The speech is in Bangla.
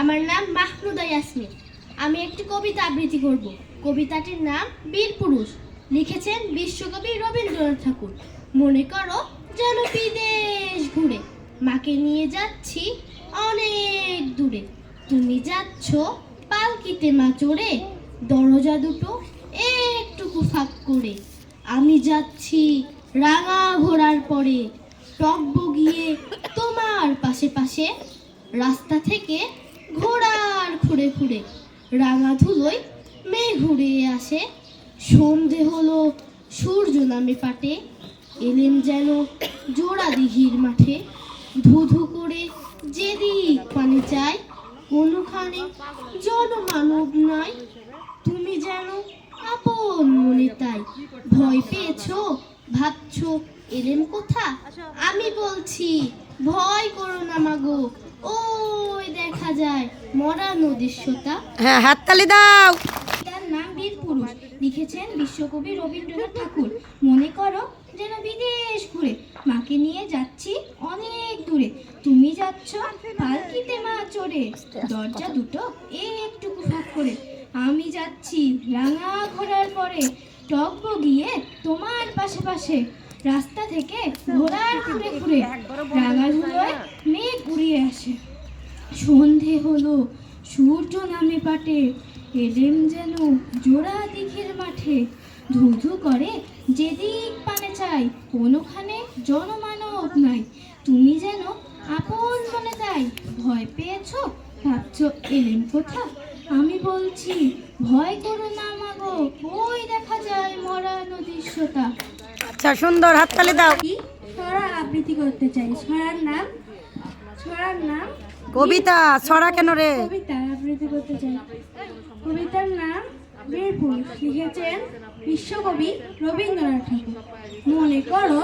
আমার নাম মাহমুদা ইয়াসমিন। আমি একটি কবিতা আবৃত্তি করব। কবিতাটির নাম বীর পুরুষ। লিখেছেন বিশ্বকবি রবীন্দ্রনাথ ঠাকুর। মনে করো যেন বিদেশ ঘুরে, মাকে নিয়ে যাচ্ছি অনেক দূরে। তুমি যাচ্ছ পালকিতে মা চড়ে, দরজা দুটো একটুকু ফাঁক করে। আমি যাচ্ছি রাঙা ঘোড়ার পরে, টগবগিয়ে তোমার পাশে পাশে। রাস্তা থেকে ঘোড়ার খুঁড়ে খুঁড়ে, রাঙা ধুলোয় মেঘ ঘুরে আসে। সন্ধে হলো, সূর্য নামে পাটে, এলেম যেন জোড়া দিঘির মাঠে। ধু ধু করে যেদিক পানে চাই, কোনোখানে জনমানব নাই। তুমি যেন আপন মনে তাই। ভয় পেয়েছো, ভাবছো এলেম কোথা? আমি বলছি ভয় করো না মাগো, ওই দেখা যায় মরা নদীর সোতা। হ্যাঁ, হাততালি দাও। তার নাম বীর পুরুষ। লিখেছেন বিশ্বকবি রবীন্দ্রনাথ ঠাকুর। মনে করো যেন বিদেশ ঘুরে, মাকে নিয়ে যাচ্ছি অনেক দূরে। তুমি যাচ্ছ পালকিতে মা চড়ে, দরজা দুটো একটুকু ফাঁক করে। আমি যাচ্ছি রাঙা ঘোড়ার পরে, টগবগিয়ে তোমার পাশে পাশে। রাস্তা থেকে ঘোড়ার খুঁড়ে খুঁড়ে, রাঙা ধুলোয় মেঘ উড়িয়ে আসে। সন্ধে হলো, সূর্য নামে পাটে, এলেম যেন জোড়া দিঘির মাঠে। ধু ধু করে যেদিক পানে চাই, কোনোখানে জনমানব নাই। তুমি যেন আপন মনে তাই। ভয় পেয়েছো, ভাবছো এলেম কোথা? আমি বলছি ভয় করো না মাগো, ওই দেখা যায় মরা নদীর সোতা। আচ্ছা, সুন্দর, হাততালি দাও। ছড়া আবৃত্তি করতে চাই। ছড়ার নাম কবিতা। ছড়া কেন রে? কবিতা আবৃত্তি করতে চাই। কবিতার নাম বীর পুরুষ। লিখেছেন বিশ্বকবি রবীন্দ্রনাথ ঠাকুর। মনে করো